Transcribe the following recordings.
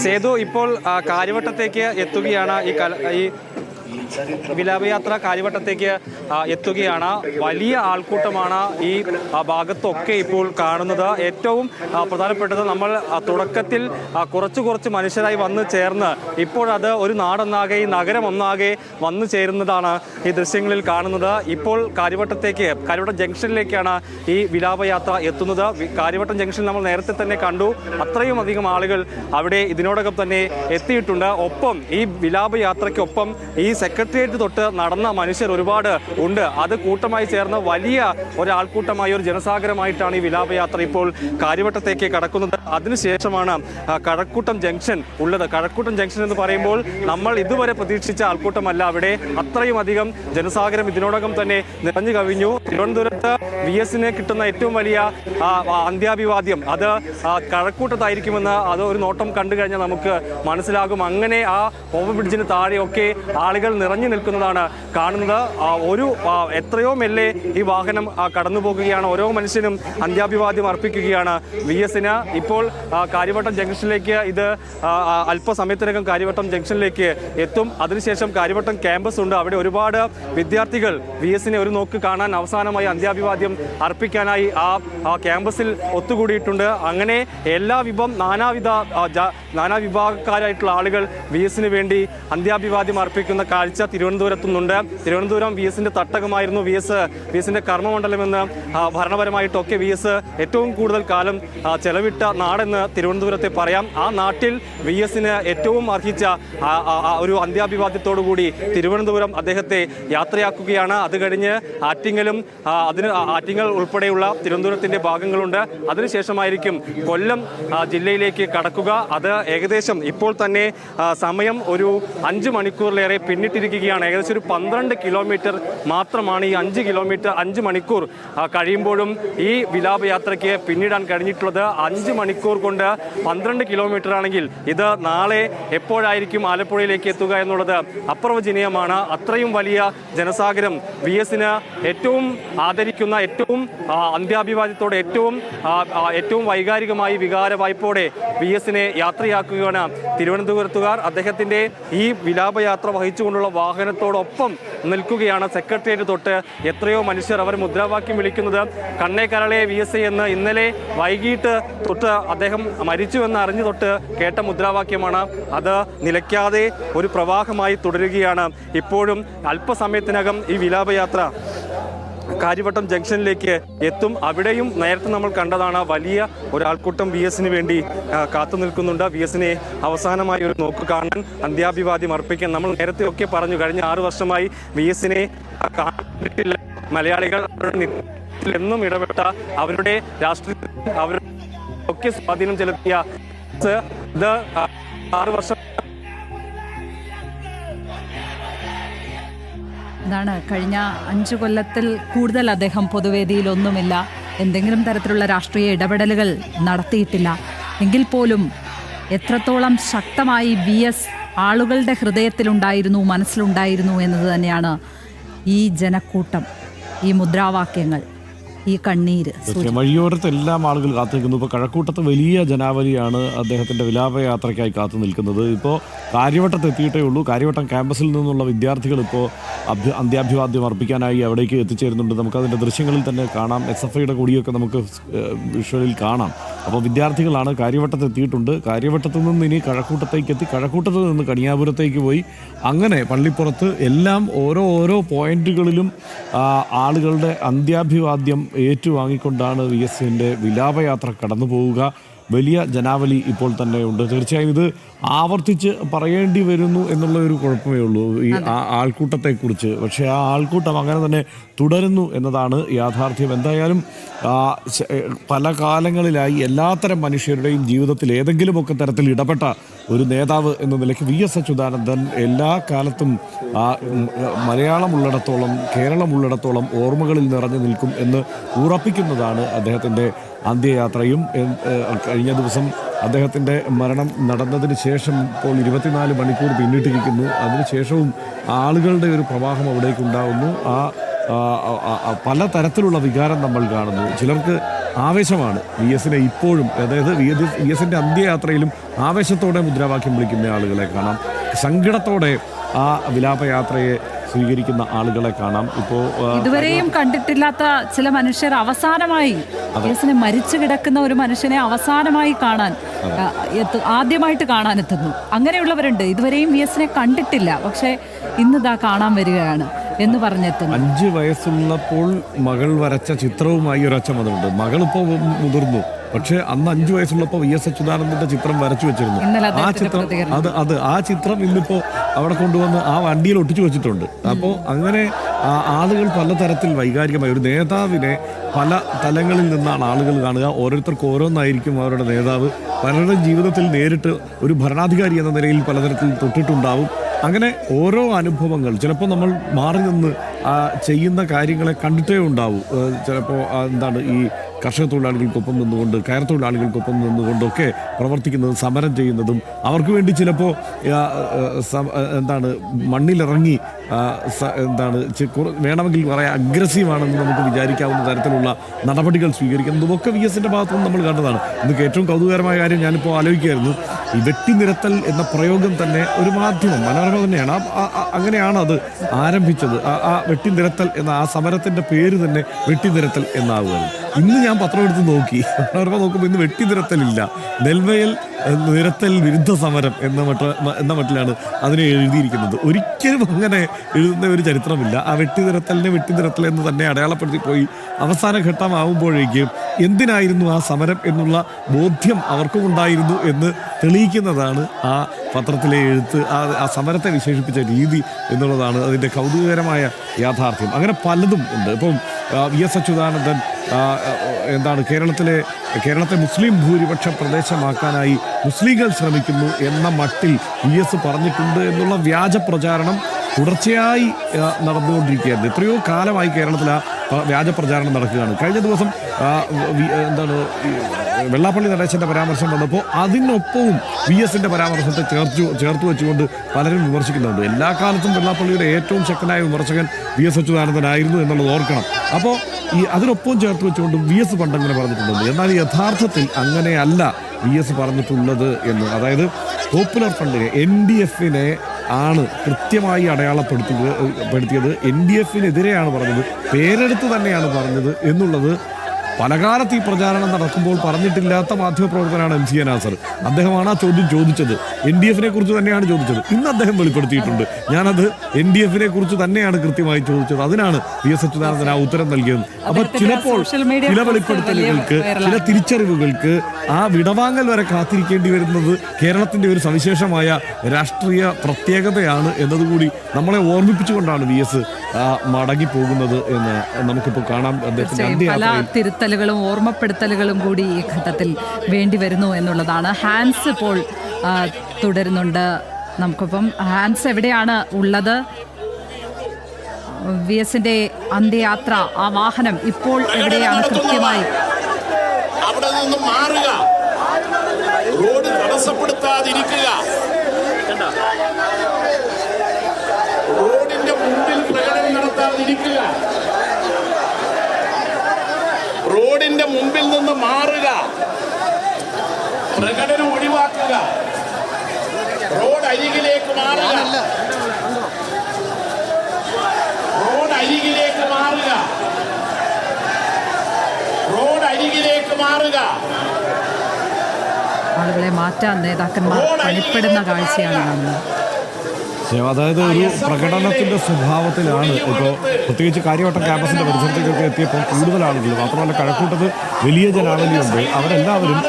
സേതു ഇപ്പോൾ കാര്യവട്ടത്തേക്ക് എത്തുകയാണ്. ഈ വിലാപയാത്ര കാര്യവട്ടത്തേക്ക് എത്തുകയാണ്. വലിയ ആൾക്കൂട്ടമാണ് ഈ ഭാഗത്തൊക്കെ ഇപ്പോൾ കാണുന്നത്. ഏറ്റവും പ്രധാനപ്പെട്ടത് നമ്മൾ തുടക്കത്തിൽ കുറച്ച് മനുഷ്യരായി വന്നു ചേർന്ന് ഇപ്പോഴത് ഒരു നാടൊന്നാകെ, ഈ നഗരം ഒന്നാകെ വന്നു ചേരുന്നതാണ് ഈ ദൃശ്യങ്ങളിൽ കാണുന്നത്. ഇപ്പോൾ കാര്യവട്ടം ജംഗ്ഷനിലേക്കാണ് ഈ വിലാപയാത്ര എത്തുന്നത്. കാര്യവട്ടം ജംഗ്ഷൻ നമ്മൾ നേരത്തെ തന്നെ കണ്ടു. അത്രയും അധികം ആളുകൾ അവിടെ ഇതിനോടകം തന്നെ എത്തിയിട്ടുണ്ട്. ഒപ്പം ഈ വിലാപയാത്രയ്ക്കൊപ്പം ഈ സെക്രട്ടേറിയറ്റ് തൊട്ട് നടന്ന മനുഷ്യർ ഒരുപാട് ഉണ്ട്. അത് കൂട്ടമായി ചേർന്ന് വലിയ ഒരാൾക്കൂട്ടമായി, ഒരു ജനസാഗരമായിട്ടാണ് ഈ വിലാപയാത്ര ഇപ്പോൾ കാര്യവട്ടത്തേക്ക് കടക്കുന്നത്. അതിനുശേഷമാണ് കഴക്കൂട്ടം ജംഗ്ഷൻ ഉള്ളത്. കഴക്കൂട്ടം ജംഗ്ഷൻ എന്ന് പറയുമ്പോൾ നമ്മൾ ഇതുവരെ പ്രതീക്ഷിച്ച ആൾക്കൂട്ടമല്ല. അവിടെ അത്രയും അധികം ജനസാഗരം ഇതിനോടകം തന്നെ നിറഞ്ഞു കവിഞ്ഞു. തിരുവനന്തപുരത്ത് VS-ന് കിട്ടുന്ന ഏറ്റവും വലിയ അന്ത്യാഭിവാദ്യം അത് കഴക്കൂട്ടത്തായിരിക്കുമെന്ന് അത് ഒരു നോട്ടം കണ്ടു കഴിഞ്ഞാൽ നമുക്ക് മനസ്സിലാകും. അങ്ങനെ ആ ഓവർ ബ്രിഡ്ജിന് താഴെയൊക്കെ ആളുകൾ നിറഞ്ഞു നിൽക്കുന്നതാണ് കാണുന്നത്. എത്രയോ മെല്ലെ ഈ വാഹനം കടന്നു പോകുകയാണ്. ഓരോ മനുഷ്യനും അന്ത്യാഭിവാദ്യം അർപ്പിക്കുകയാണ് VS-ന്. ഇപ്പോൾ കാര്യവട്ടം ജംഗ്ഷനിലേക്ക് ഇത് അല്പസമയത്തിനകം കാര്യവട്ടം ജംഗ്ഷനിലേക്ക് എത്തും. അതിനുശേഷം കാര്യവട്ടം ക്യാമ്പസ് ഉണ്ട്. അവിടെ ഒരുപാട് വിദ്യാർത്ഥികൾ VS-നെ ഒരു നോക്ക് കാണാൻ, അവസാനമായി അന്ത്യാഭിവാദ്യം അർപ്പിക്കാനായി ആ ക്യാമ്പസിൽ ഒത്തുകൂടിയിട്ടുണ്ട്. അങ്ങനെ നാനാ വിഭാഗക്കാരായിട്ടുള്ള ആളുകൾ VS-ന് വേണ്ടി അന്ത്യാഭിവാദ്യം അർപ്പിക്കുന്ന കാഴ്ച തിരുവനന്തപുരത്തുന്നുണ്ട്. തിരുവനന്തപുരം VS-ന്റെ തട്ടകമായിരുന്നു. VS-ന്റെ കർമ്മമണ്ഡലമെന്ന് ഭരണപരമായിട്ടൊക്കെ VS ഏറ്റവും കൂടുതൽ കാലം ചെലവിട്ട നാടെന്ന് തിരുവനന്തപുരത്തെ പറയാം. ആ നാട്ടിൽ VS-ന് ഏറ്റവും അർഹിച്ച ഒരു അന്ത്യാഭിവാദ്യത്തോടുകൂടി തിരുവനന്തപുരം അദ്ദേഹത്തെ യാത്രയാക്കുകയാണ്. അത് കഴിഞ്ഞ് ആറ്റിങ്ങൽ ഉൾപ്പെടെയുള്ള തിരുവനന്തപുരത്തിന്റെ ഭാഗങ്ങളുണ്ട്. അതിനുശേഷമായിരിക്കും കൊല്ലം ജില്ലയിലേക്ക് കടക്കുക. അത് ഏകദേശം ഇപ്പോൾ തന്നെ സമയം ഒരു 5 മണിക്കൂറിലേറെ പിന്നിട്ടിരിക്കുകയാണ്. ഏകദേശം ഒരു 12 കിലോമീറ്റർ മാത്രമാണ് ഈ 5 മണിക്കൂർ കഴിയുമ്പോഴും ഈ വിലാപയാത്രയ്ക്ക് പിന്നിടാൻ കഴിഞ്ഞിട്ടുള്ളത്. 5 മണിക്കൂർ കൊണ്ട് 12 കിലോമീറ്റർ ആണെങ്കിൽ ഇത് നാളെ എപ്പോഴായിരിക്കും ആലപ്പുഴയിലേക്ക് എത്തുക എന്നുള്ളത് അപ്രവചനീയമാണ്. അത്രയും വലിയ ജനസാഗരം VS-ന് ഏറ്റവും ആദരിക്കുന്ന, ഏറ്റവും അന്ത്യാഭിവാദ്യത്തോടെ, ഏറ്റവും വൈകാരികമായി വികാര വായ്പോടെ VS-നെ യാത്രയാക്കുകയാണ് തിരുവനന്തപുരത്തുകാർ. അദ്ദേഹത്തിന്റെ ഈ വിലാപയാത്ര വഹിച്ചുകൊണ്ടുള്ള വാഹനത്തോടൊപ്പം നിൽക്കുകയാണ്. സെക്രട്ടേറിയറ്റ് തൊട്ട് എത്രയോ മനുഷ്യർ. അവർ മുദ്രാവാക്യം വിളിക്കുന്നത് കണ്ണേ കരളെ VS എന്ന് ഇന്നലെ വൈകിട്ട് തൊട്ട് അദ്ദേഹം മരിച്ചുവെന്ന് അറിഞ്ഞു തൊട്ട് കേട്ട മുദ്രാവാക്യമാണ്. അത് നിലയ്ക്കാതെ ഒരു പ്രവാഹമായി തുടരുകയാണ്. ഇപ്പോഴും അല്പസമയത്തിനകം ഈ വിലാപയാത്ര കാര്യവട്ടം ജംഗ്ഷനിലേക്ക് എത്തും. അവിടെയും നേരത്തെ നമ്മൾ കണ്ടതാണ്, വലിയ ഒരാൾക്കൂട്ടം VS-ന് വേണ്ടി കാത്തു നിൽക്കുന്നുണ്ട്. VS-നെ അവസാനമായി ഒരു നോക്ക് കാണാൻ, അന്ത്യാഭിവാദ്യം അർപ്പിക്കാൻ. നമ്മൾ നേരത്തെ ഒക്കെ പറഞ്ഞു, കഴിഞ്ഞ 6 വർഷമായി VS-നെ കണ്ടിട്ടില്ല. മലയാളികൾ എന്നും ഇടപെട്ട, അവരുടെ രാഷ്ട്രീയ ഒക്കെ സ്വാധീനം ചെലുത്തിയ ഇത് 6 വർഷം എന്താണ് കഴിഞ്ഞ 5 കൊല്ലത്തിൽ കൂടുതൽ അദ്ദേഹം പൊതുവേദിയിലൊന്നുമില്ല, എന്തെങ്കിലും തരത്തിലുള്ള രാഷ്ട്രീയ ഇടപെടലുകൾ നടത്തിയിട്ടില്ല. എങ്കിൽ പോലും എത്രത്തോളം ശക്തമായി VS ആളുകളുടെ ഹൃദയത്തിലുണ്ടായിരുന്നു, മനസ്സിലുണ്ടായിരുന്നു എന്നത് തന്നെയാണ് ഈ ജനക്കൂട്ടം, ഈ മുദ്രാവാക്യങ്ങൾ, ഈ കണ്ണീര്. വഴിയോരത്ത് എല്ലാം ആളുകൾ കാത്തു നിൽക്കുന്നു. ഇപ്പോൾ കഴക്കൂട്ടത്ത് വലിയ ജനാവലിയാണ് അദ്ദേഹത്തിൻ്റെ വിലാപയാത്രയ്ക്കായി കാത്തു നിൽക്കുന്നത്. ഇപ്പോൾ കാര്യവട്ടത്ത് എത്തിയിട്ടേ ഉള്ളൂ. കാര്യവട്ടം ക്യാമ്പസിൽ നിന്നുള്ള വിദ്യാർത്ഥികൾ ഇപ്പോൾ അന്ത്യാഭിവാദ്യം അർപ്പിക്കാനായി അവിടേക്ക് എത്തിച്ചേരുന്നുണ്ട്. നമുക്കതിൻ്റെ ദൃശ്യങ്ങളിൽ തന്നെ കാണാം. SFIയുടെ കൊടിയൊക്കെ നമുക്ക് വിഷ്വലിൽ കാണാം. അപ്പോൾ വിദ്യാർത്ഥികളാണ്. കാര്യവട്ടത്ത് എത്തിയിട്ടുണ്ട്. കാര്യവട്ടത്ത് നിന്ന് ഇനി കഴക്കൂട്ടത്തേക്ക് എത്തി, കഴക്കൂട്ടത്ത് നിന്ന് കണിയാപുരത്തേക്ക് പോയി, അങ്ങനെ പള്ളിപ്പുറത്ത് എല്ലാം ഓരോ പോയിന്റുകളിലും ആളുകളുടെ അന്ത്യാഭിവാദ്യം ഏറ്റുവാങ്ങിക്കൊണ്ടാണ് VS-ന്റെ വിലാപയാത്ര കടന്നു പോവുക. വലിയ ജനാവലി ഇപ്പോൾ തന്നെ ഉണ്ട്. തീർച്ചയായും ഇത് ആവർത്തിച്ച് പറയേണ്ടി വരുന്നു എന്നുള്ള ഒരു കുഴപ്പമേ ഉള്ളൂ ഈ ആൾക്കൂട്ടത്തെക്കുറിച്ച്. പക്ഷേ ആ ആൾക്കൂട്ടം അങ്ങനെ തന്നെ തുടരുന്നു എന്നതാണ് യാഥാർത്ഥ്യം. എന്തായാലും പല കാലങ്ങളിലായി എല്ലാത്തരം മനുഷ്യരുടെയും ജീവിതത്തിൽ ഏതെങ്കിലുമൊക്കെ തരത്തിൽ ഇടപെട്ട ഒരു നേതാവ് എന്ന നിലയ്ക്ക് VS അച്യുതാനന്ദൻ എല്ലാ കാലത്തും മലയാളം ഉള്ളിടത്തോളം, കേരളം ഉള്ളിടത്തോളം ഓർമ്മകളിൽ നിറഞ്ഞു നിൽക്കും എന്ന് ഉറപ്പിക്കുന്നതാണ് അദ്ദേഹത്തിൻ്റെ അന്ത്യയാത്രയും. കഴിഞ്ഞ ദിവസം അദ്ദേഹത്തിൻ്റെ മരണം നടന്നതിന് ശേഷം ഇപ്പോൾ 24 മണിക്കൂർ പിന്നിട്ടിരിക്കുന്നു. അതിനുശേഷവും ആളുകളുടെ ഒരു പ്രവാഹം അവിടേക്കുണ്ടാകുന്നു. പല തരത്തിലുള്ള വികാരം നമ്മൾ കാണുന്നു. ചിലർക്ക് ആവേശമാണ് വി എസിനെ ഇപ്പോഴും, അതായത് വി എസിൻ്റെ അന്ത്യയാത്രയിലും ആവേശത്തോടെ മുദ്രാവാക്യം വിളിക്കുന്ന ആളുകളെ കാണാം, സങ്കടത്തോടെ ആ വിലാപയാത്രയെ സ്വീകരിക്കുന്ന ആളുകളെ കാണാം. ഇപ്പോൾ ഇതുവരെയും കണ്ടിട്ടില്ലാത്ത ചില മനുഷ്യർ അവസാനമായി യേശുവിനെ മരിച്ചു കിടക്കുന്ന ഒരു മനുഷ്യനെ അവസാനമായി കാണാൻ ആദ്യമായിട്ട് കാണാനെത്തുന്നു. അങ്ങനെയുള്ളവരുണ്ട്. ഇതുവരെയും യേശുവിനെ കണ്ടിട്ടില്ല, പക്ഷേ ഇന്നിതാ കാണാൻ വരികയാണ് എന്ന് പറഞ്ഞെത്തുന്നു. 5 വയസ്സുള്ളപ്പോൾ മകൾ വരച്ച ചിത്രവുമായി ഒരച്ഛൻ വന്നിട്ടുണ്ട്. മകളിപ്പോൾ മുതിർന്നു, പക്ഷേ അന്ന് 5 വയസ്സുള്ളപ്പോൾ വി എസ് അച്യുതാനന്ദന്റെ ചിത്രം വരച്ചു വെച്ചിരുന്നു. ആ ചിത്രം ആ ചിത്രം ഇന്നിപ്പോൾ അവിടെ കൊണ്ടുവന്ന് ആ വണ്ടിയിൽ ഒട്ടിച്ചു വെച്ചിട്ടുണ്ട്. അപ്പോൾ അങ്ങനെ ആളുകൾ പലതരത്തിൽ വൈകാരികമായി ഒരു നേതാവിനെ പല തലങ്ങളിൽ നിന്നാണ് ആളുകൾ കാണുക. ഓരോരുത്തർക്ക് ഓരോന്നായിരിക്കും അവരുടെ നേതാവ്. പലരുടെയും ജീവിതത്തിൽ നേരിട്ട് ഒരു ഭരണാധികാരി എന്ന നിലയിൽ പലതരത്തിൽ തൊട്ടിട്ടുണ്ടാവും. അങ്ങനെ ഓരോ അനുഭവങ്ങൾ ചിലപ്പോൾ നമ്മൾ മാറി നിന്ന് ചെയ്യുന്ന കാര്യങ്ങളെ കണ്ടിട്ടേ ഉണ്ടാവൂ. ചിലപ്പോൾ എന്താണ് ഈ കർഷക തൊഴിലാളികൾക്കൊപ്പം നിന്നുകൊണ്ട്, കയർ തൊഴിലാളികൾക്കൊപ്പം നിന്നുകൊണ്ടൊക്കെ പ്രവർത്തിക്കുന്നതും സമരം ചെയ്യുന്നതും, അവർക്ക് വേണ്ടി ചിലപ്പോൾ എന്താണ് മണ്ണിലിറങ്ങി എന്താണ് വേണമെങ്കിൽ പറയാം അഗ്രസീവാണെന്ന് നമുക്ക് വിചാരിക്കാവുന്ന തരത്തിലുള്ള നടപടികൾ സ്വീകരിക്കുന്നതും ഒക്കെ വി എസിൻ്റെ ഭാഗത്തുനിന്ന് നമ്മൾ കണ്ടതാണ്. ഇന്ന് ഏറ്റവും കൗതുകകരമായ കാര്യം ഞാനിപ്പോൾ ആലോചിക്കുകയായിരുന്നു, ഈ വെട്ടിനിരത്തൽ എന്ന പ്രയോഗം തന്നെ ഒരു മാധ്യമം മനോരമ തന്നെയാണ്, അങ്ങനെയാണ് അത് ആരംഭിച്ചത്. ആ വെട്ടിനിരത്തൽ എന്ന ആ സമരത്തിൻ്റെ പേര് തന്നെ വെട്ടിനിരത്തൽ എന്നാവുകയാണ്. ഇന്ന് ഞാൻ പത്രം എടുത്ത് നോക്കി, മനോരമ നോക്കുമ്പോൾ ഇന്ന് വെട്ടിനിരത്തലില്ല, നെൽവയൽ നിരത്തൽ വിരുദ്ധ സമരം എന്ന മട്ടിലാണ് അതിനെ എഴുതിയിരിക്കുന്നത്. ഒരിക്കലും അങ്ങനെ എഴുതുന്ന ഒരു ചരിത്രമില്ല. ആ വെട്ടിനിരത്തൽ എന്ന് തന്നെ അടയാളപ്പെടുത്തി പോയി. അവസാന ഘട്ടമാവുമ്പോഴേക്കും എന്തിനായിരുന്നു ആ സമരം എന്നുള്ള ബോധ്യം അവർക്കും ഉണ്ടായിരുന്നു എന്ന് തെളിയിക്കുന്നതാണ് ആ പത്രത്തിലെ എഴുത്ത്. ആ സമരത്തെ വിശേഷിപ്പിച്ച രീതി എന്നുള്ളതാണ് അതിൻ്റെ കൗതുകകരമായ യാഥാർത്ഥ്യം. അങ്ങനെ പലതും ഉണ്ട്. ഇപ്പം വി എസ് അച്യുതാനന്ദൻ എന്താണ് കേരളത്തെ മുസ്ലിം ഭൂരിപക്ഷ പ്രദേശമാക്കാനായി മുസ്ലിങ്ങൾ ശ്രമിക്കുന്നു എന്ന മട്ടിൽ വി എസ് പറഞ്ഞിട്ടുണ്ട് എന്നുള്ള വ്യാജ പ്രചാരണം തുടർച്ചയായി നടന്നുകൊണ്ടിരിക്കുകയായിരുന്നു. എത്രയോ കാലമായി കേരളത്തിൽ ആ വ്യാജ പ്രചാരണം നടക്കുകയാണ്. കഴിഞ്ഞ ദിവസം എന്താണ് വെള്ളാപ്പള്ളി നടേശൻ്റെ പരാമർശം വന്നപ്പോൾ അതിനൊപ്പവും വി എസിൻ്റെ പരാമർശത്തെ ചേർത്ത് വെച്ചുകൊണ്ട് പലരും വിമർശിക്കുന്നുണ്ട്. എല്ലാ കാലത്തും വെള്ളാപ്പള്ളിയുടെ ഏറ്റവും ശക്തനായ വിമർശകൻ വി എസ് അച്യുതാനന്ദനായിരുന്നു എന്നുള്ളത് ഓർക്കണം. അപ്പോൾ അതിനൊപ്പം ചേർത്ത് വെച്ചുകൊണ്ട് വി എസ് പണ്ടങ്ങനെ പറഞ്ഞിട്ടുണ്ട്. എന്നാൽ യഥാർത്ഥത്തിൽ അങ്ങനെയല്ല വി എസ് പറഞ്ഞിട്ടുള്ളത് എന്ന്. അതായത് പോപ്പുലർ ഫ്രണ്ടിനെ NDF-നെ ആണ് കൃത്യമായി അടയാളപ്പെടുത്തിയത്. NDF-നെതിരെയാണ് പറഞ്ഞത്, പേരെടുത്ത് തന്നെയാണ് പറഞ്ഞത് എന്നുള്ളത് പലകാലത്ത് ഈ പ്രചാരണം നടക്കുമ്പോൾ പറഞ്ഞിട്ടില്ലാത്ത മാധ്യമപ്രവർത്തനാണ് MC നാസർ. അദ്ദേഹമാണ് ആ ചോദ്യം ചോദിച്ചത്. NDF-നെ കുറിച്ച് തന്നെയാണ് ചോദിച്ചത്. ഇന്ന് അദ്ദേഹം വെളിപ്പെടുത്തിയിട്ടുണ്ട്, ഞാനത് NDF-നെ കുറിച്ച് തന്നെയാണ് കൃത്യമായി ചോദിച്ചത്. അതിനാണ് വി എസ് അച്യുതാനന്ദൻ ആ ഉത്തരം നൽകിയത്. അപ്പോൾ ചിലപ്പോൾ ചില വെളിപ്പെടുത്തലുകൾക്ക്, ചില തിരിച്ചറിവുകൾക്ക് ആ വിടവാങ്ങൽ വരെ കാത്തിരിക്കേണ്ടി വരുന്നത് കേരളത്തിൻ്റെ ഒരു സവിശേഷമായ രാഷ്ട്രീയ പ്രത്യേകതയാണ് എന്നതുകൂടി നമ്മളെ ഓർമ്മിപ്പിച്ചുകൊണ്ടാണ് വി എസ് മടങ്ങിപ്പോകുന്നത് എന്ന് നമുക്കിപ്പോൾ കാണാം. അദ്ദേഹത്തിൻ്റെ ഓർമ്മപ്പെടുത്തലുകളും കൂടി ഈ ഘട്ടത്തിൽ വേണ്ടി വരുന്നു എന്നുള്ളതാണ്. ഹാൻസ് ഇപ്പോൾ തുടരുന്നുണ്ട് നമുക്കിപ്പം. ഹാൻസ് എവിടെയാണ് ഉള്ളത്? വി എസിന്റെ അന്ത്യയാത്ര, ആ വാഹനം ഇപ്പോൾ എവിടെയാണ് കൃത്യമായി? അവിടെ നിന്നും മാറുക, റോഡ് തടസ്സപ്പെടുത്താതിരിക്കുക, റോഡിന്റെ മുമ്പിൽ പ്രകടനം നടത്താതിരിക്കുക, റോഡിന്റെ മുമ്പിൽ നിന്ന് മാറുക, പ്രകടനം ഒഴിവാക്കുക, റോഡ് അരികിലേക്ക് മാറുക, റോഡ് അരികിലേക്ക് മാറുക, റോഡ് അരികിലേക്ക് മാറുക. ആളുകളെ മാറ്റാൻ നേതാക്കന്മാർ പണിപ്പെടുന്ന കാഴ്ചയാണ് കാണുന്നത്. അതായത് ഒരു പ്രകടനത്തിൻ്റെ സ്വഭാവത്തിലാണ് ഇപ്പോൾ പ്രത്യേകിച്ച് കാര്യവട്ടം ക്യാമ്പസിൻ്റെ പരിസരത്തേക്കൊക്കെ എത്തിയപ്പോൾ കൂടുതൽ ആളുകൾ, മാത്രമല്ല കഴക്കൂട്ടത്ത് വലിയ ജനാവലിയുണ്ട്. അവരെല്ലാവരും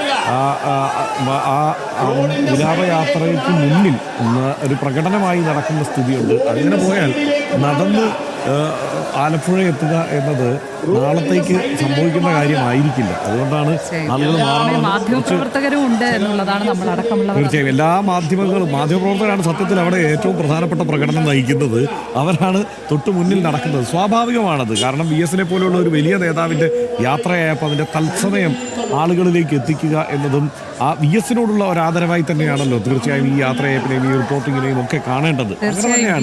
വിലാപയാത്രയ്ക്ക് മുന്നിൽ ഒരു പ്രകടനമായി നടക്കുന്ന സ്ഥിതിയുണ്ട്. അങ്ങനെ പോയാൽ നടന്ന് ആലപ്പുഴ എത്തുക എന്നത് നാളത്തേക്ക് സംഭവിക്കുന്ന കാര്യമായിരിക്കില്ല. അതുകൊണ്ടാണ് ആളുകൾ മാധ്യമപ്രവർത്തകരും ഉണ്ട് എന്നുള്ളതാണ് നമ്മളടക്കമുള്ള. തീർച്ചയായും എല്ലാ മാധ്യമപ്രവർത്തകരാണ് സത്യത്തിൽ അവിടെ ഏറ്റവും പ്രധാനപ്പെട്ട പ്രകടനം നയിക്കുന്നത്. അവരാണ് തൊട്ട് മുന്നിൽ നടക്കുന്നത്. സ്വാഭാവികമാണത്. കാരണം വി എസിനെ പോലെയുള്ള ഒരു വലിയ നേതാവിൻ്റെ യാത്രയായപ്പോൾ അതിൻ്റെ തത്സമയം ആളുകളിലേക്ക് എത്തിക്കുക എന്നതും ആ വി എസിനോടുള്ള ഒരു ആദരവായി തന്നെയാണല്ലോ തീർച്ചയായും ഈ യാത്രയായപ്പിനെയും ഈ റിപ്പോർട്ടിങ്ങിനെയും ഒക്കെ കാണേണ്ടത്. അങ്ങനെ തന്നെയാണ്.